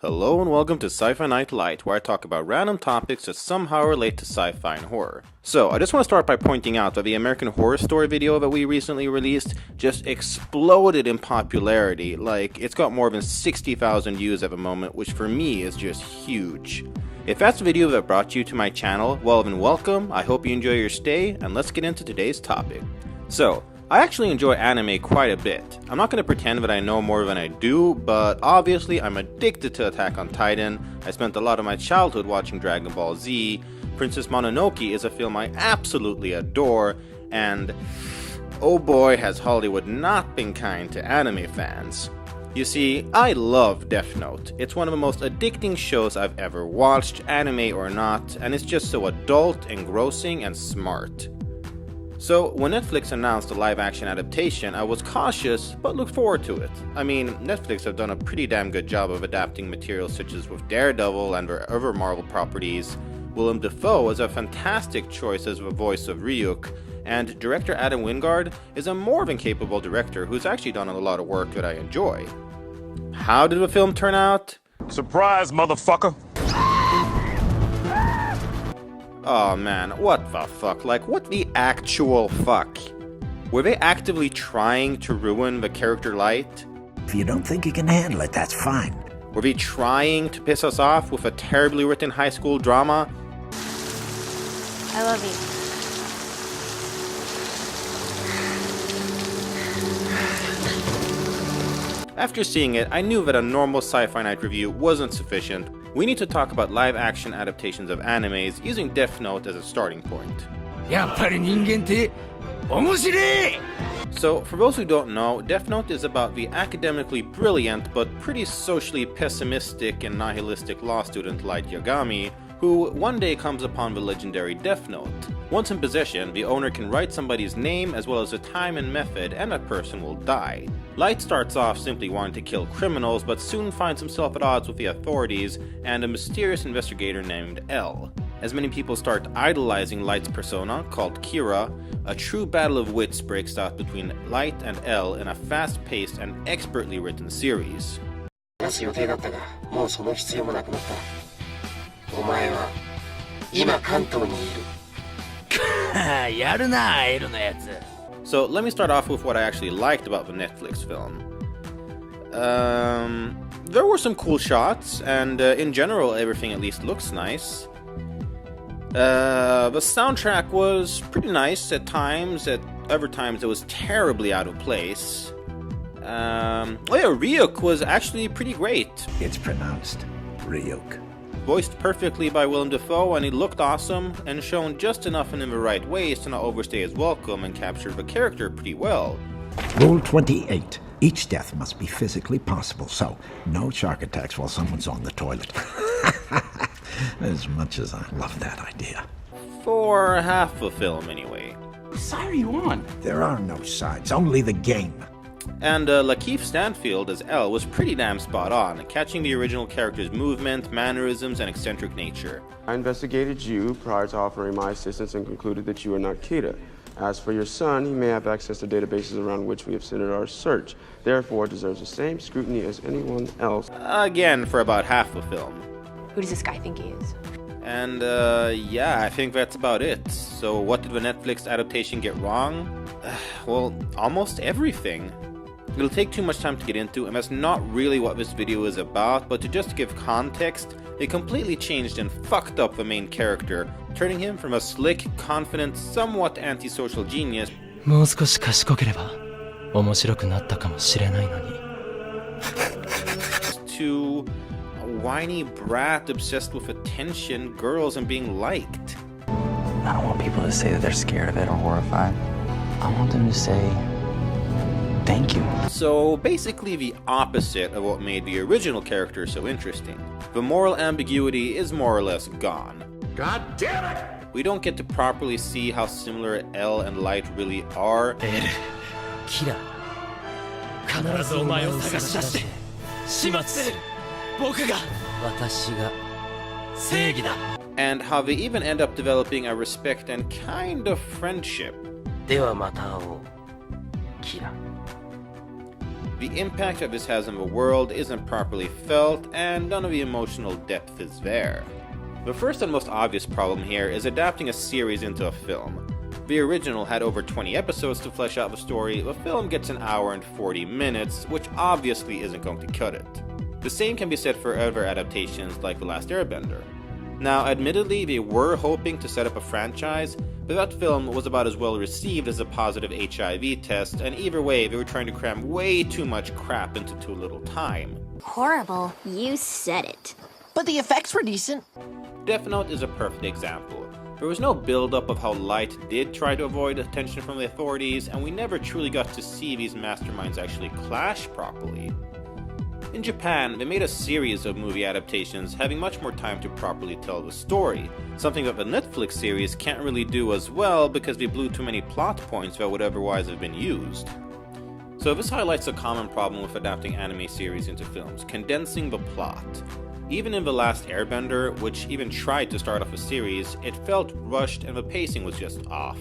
Hello and welcome to Sci-Fi Night LIGHT, where I talk about random topics that somehow relate to sci-fi and horror. So, I just want to start by pointing out that the American Horror Story video that we recently released just exploded in popularity. Like, it's got more than 60,000 views at the moment, which for me is just huge. If that's the video that brought you to my channel, well then welcome, I hope you enjoy your stay, and let's get into today's topic. So, I actually enjoy anime quite a bit. I'm not going to pretend that I know more than I do, but obviously I'm addicted to Attack on Titan. I spent a lot of my childhood watching Dragon Ball Z. Princess Mononoke is a film I absolutely adore, and oh boy has Hollywood not been kind to anime fans. You see, I love Death Note. It's one of the most addicting shows I've ever watched, anime or not, and it's just so adult, engrossing, and smart. So, when Netflix announced a live-action adaptation, I was cautious, but looked forward to it. I mean, Netflix have done a pretty damn good job of adapting materials such as with Daredevil and their other Marvel properties. Willem Dafoe is a fantastic choice as the voice of Ryuk, and director Adam Wingard is a more than capable director who's actually done a lot of work that I enjoy. How did the film turn out? Surprise, motherfucker! Oh man, what the fuck? Like, what the actual fuck? Were they actively trying to ruin the character Light? If you don't think you can handle it, that's fine. Were they trying to piss us off with a terribly written high school drama? I love you. After seeing it, I knew that a normal Sci-Fi Night review wasn't sufficient. We need to talk about live-action adaptations of animes using Death Note as a starting point. So, for those who don't know, Death Note is about the academically brilliant but pretty socially pessimistic and nihilistic law student Light Yagami, who one day comes upon the legendary Death Note. Once in possession, the owner can write somebody's name as well as the time and method, and that person will die. Light starts off simply wanting to kill criminals, but soon finds himself at odds with the authorities and a mysterious investigator named L. As many people start idolizing Light's persona, called Kira, a true battle of wits breaks out between Light and L in a fast-paced and expertly written series. So let me start off with what I actually liked about the Netflix film. There were some cool shots, and in general everything at least looks nice. The soundtrack was pretty nice at times, at other times it was terribly out of place. Ryuk was actually pretty great. It's pronounced Ryuk. Voiced perfectly by Willem Dafoe, and he looked awesome, and shown just enough in the right ways to not overstay his welcome and capture the character pretty well. Rule 28. Each death must be physically possible, so no shark attacks while someone's on the toilet. As much as I love that idea. For half the film, anyway. Whose side are you on? There are no sides, only the game. And Lakeith Stanfield as L was pretty damn spot on, catching the original character's movement, mannerisms, and eccentric nature. I investigated you prior to offering my assistance and concluded that you are not Kita. As for your son, he may have access to databases around which we have centered our search. Therefore, deserves the same scrutiny as anyone else. Again, for about half the film. Who does this guy think he is? And yeah, I think that's about it. So what did the Netflix adaptation get wrong? Well, almost everything. It'll take too much time to get into, and that's not really what this video is about, but to just give context, they completely changed and fucked up the main character, turning him from a slick, confident, somewhat antisocial genius to a whiny brat obsessed with attention, girls, and being liked. I don't want people to say that they're scared of it or horrified. I want them to say, thank you. So basically the opposite of what made the original character so interesting. The moral ambiguity is more or less gone. God damn it! We don't get to properly see how similar L and Light really are. And how they even end up developing a respect and kind of friendship. The impact that this has on the world isn't properly felt, and none of the emotional depth is there. The first and most obvious problem here is adapting a series into a film. The original had over 20 episodes to flesh out the story, the film gets an hour and 40 minutes, which obviously isn't going to cut it. The same can be said for other adaptations like The Last Airbender. Now, admittedly, they were hoping to set up a franchise, but that film was about as well received as a positive HIV test, and either way, they were trying to cram way too much crap into too little time. Horrible. You said it. But the effects were decent. Death Note is a perfect example. There was no build-up of how Light did try to avoid attention from the authorities, and we never truly got to see these masterminds actually clash properly. In Japan, they made a series of movie adaptations, having much more time to properly tell the story, something that the Netflix series can't really do as well because they blew too many plot points that would otherwise have been used. So this highlights a common problem with adapting anime series into films, condensing the plot. Even in The Last Airbender, which even tried to start off a series, it felt rushed and the pacing was just off.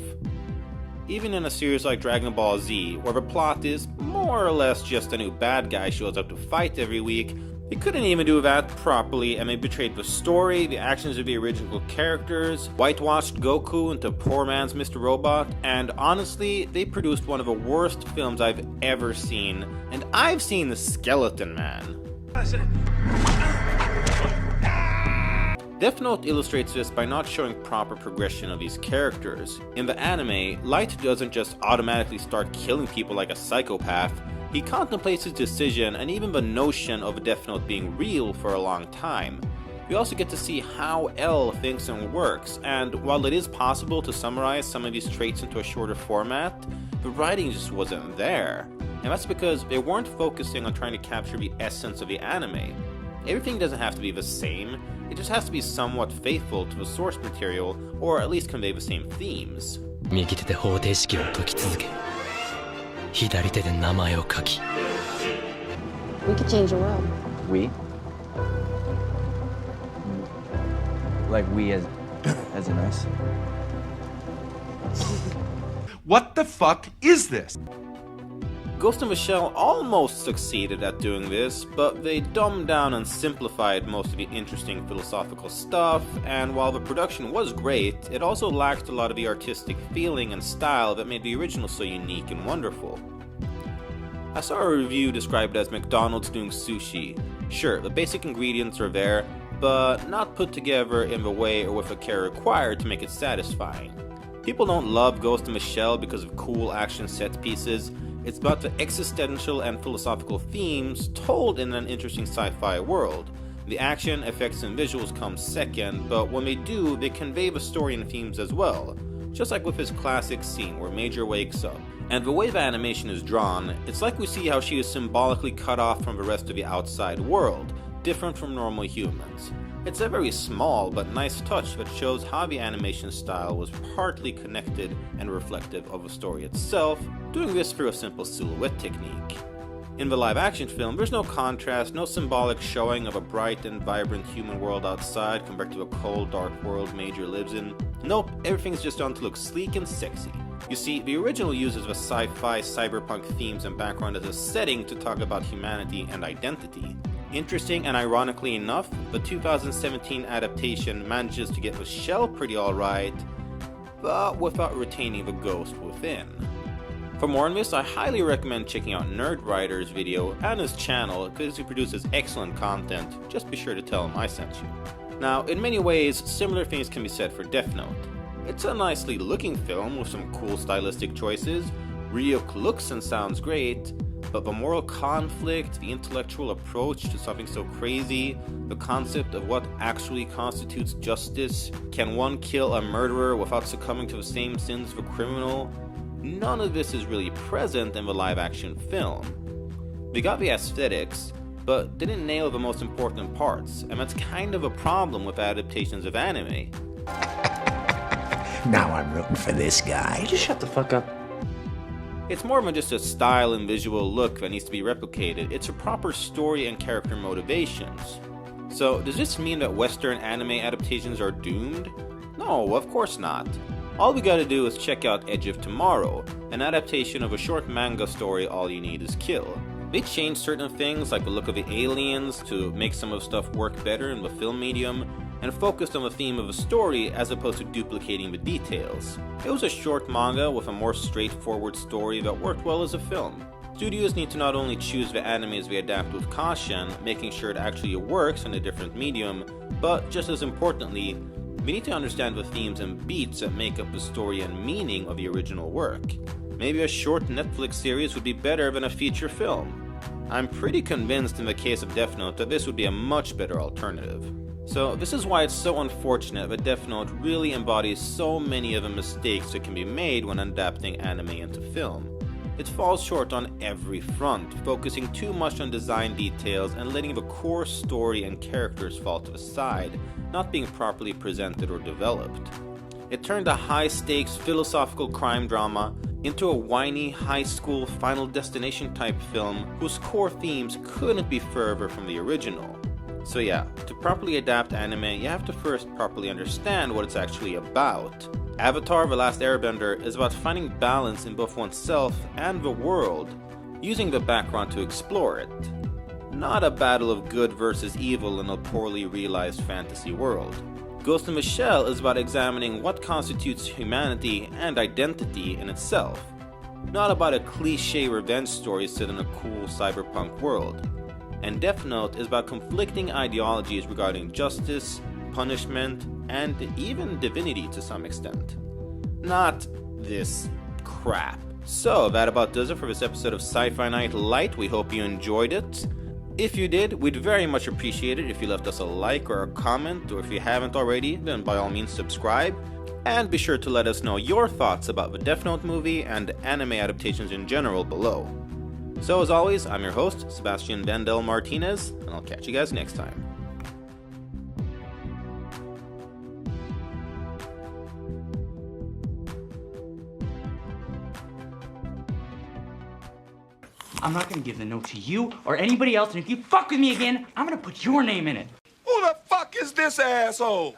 Even in a series like Dragon Ball Z, where the plot is more or less just a new bad guy shows up to fight every week, they couldn't even do that properly, and they betrayed the story, the actions of the original characters, whitewashed Goku into poor man's Mr. Robot, and honestly, they produced one of the worst films I've ever seen, and I've seen The Skeleton Man. Death Note illustrates this by not showing proper progression of these characters. In the anime, Light doesn't just automatically start killing people like a psychopath, he contemplates his decision and even the notion of Death Note being real for a long time. We also get to see how L thinks and works, and while it is possible to summarize some of these traits into a shorter format, the writing just wasn't there. And that's because they weren't focusing on trying to capture the essence of the anime. Everything doesn't have to be the same, it just has to be somewhat faithful to the source material, or at least convey the same themes. 右手で方程式を解き続け、左手で名前を書き。 We could change the world. We? Like we as in us? What the fuck is this? Ghost in the Shell almost succeeded at doing this, but they dumbed down and simplified most of the interesting philosophical stuff, and while the production was great, it also lacked a lot of the artistic feeling and style that made the original so unique and wonderful. I saw a review described as McDonald's doing sushi. Sure, the basic ingredients are there, but not put together in the way or with the care required to make it satisfying. People don't love Ghost in the Shell because of cool action set pieces. It's about the existential and philosophical themes told in an interesting sci-fi world. The action, effects, and visuals come second, but when they do, they convey the story and themes as well. Just like with his classic scene where Major wakes up. And the way the animation is drawn, it's like we see how she is symbolically cut off from the rest of the outside world, different from normal humans. It's a very small but nice touch that shows how the animation style was partly connected and reflective of the story itself, doing this through a simple silhouette technique. In the live-action film, there's no contrast, no symbolic showing of a bright and vibrant human world outside compared to a cold, dark world Major lives in. Nope, everything's just done to look sleek and sexy. You see, the original uses the sci-fi, cyberpunk themes and background as a setting to talk about humanity and identity. Interesting and ironically enough, the 2017 adaptation manages to get the shell pretty alright, but without retaining the ghost within. For more on this, I highly recommend checking out Nerdwriter's video and his channel because he produces excellent content. Just be sure to tell him I sent you. Now, in many ways, similar things can be said for Death Note. It's a nicely looking film with some cool stylistic choices, Ryuk looks and sounds great, but the moral conflict, the intellectual approach to something so crazy, the concept of what actually constitutes justice, can one kill a murderer without succumbing to the same sins of a criminal? None of this is really present in the live-action film. They got the aesthetics, but didn't nail the most important parts, and that's kind of a problem with adaptations of anime. Now I'm rooting for this guy. Just shut the fuck up. It's more than just a style and visual look that needs to be replicated, it's a proper story and character motivations. So, does this mean that Western anime adaptations are doomed? No, of course not. All we gotta do is check out Edge of Tomorrow, an adaptation of a short manga story All You Need Is Kill. They changed certain things like the look of the aliens to make some of the stuff work better in the film medium, and focused on the theme of the story as opposed to duplicating the details. It was a short manga with a more straightforward story that worked well as a film. Studios need to not only choose the animes they adapt with caution, making sure it actually works in a different medium, but just as importantly, we need to understand the themes and beats that make up the story and meaning of the original work. Maybe a short Netflix series would be better than a feature film. I'm pretty convinced in the case of Death Note that this would be a much better alternative. So this is why it's so unfortunate that Death Note really embodies so many of the mistakes that can be made when adapting anime into film. It falls short on every front, focusing too much on design details and letting the core story and characters fall to the side, not being properly presented or developed. It turned a high-stakes philosophical crime drama into a whiny high school Final Destination type film whose core themes couldn't be further from the original. So yeah, to properly adapt anime, you have to first properly understand what it's actually about. Avatar: The Last Airbender is about finding balance in both oneself and the world, using the background to explore it. Not a battle of good versus evil in a poorly realized fantasy world. Ghost in the Shell is about examining what constitutes humanity and identity in itself. Not about a cliché revenge story set in a cool cyberpunk world. And Death Note is about conflicting ideologies regarding justice, punishment, and even divinity to some extent. Not this crap. So that about does it for this episode of Sci-Fi Night Light. We hope you enjoyed it. If you did, we'd very much appreciate it if you left us a like or a comment, or if you haven't already, then by all means subscribe. And be sure to let us know your thoughts about the Death Note movie and anime adaptations in general below. So as always, I'm your host, Sebastian Vandel Martinez, and I'll catch you guys next time. I'm not gonna give the note to you or anybody else, and if you fuck with me again, I'm gonna put your name in it. Who the fuck is this asshole?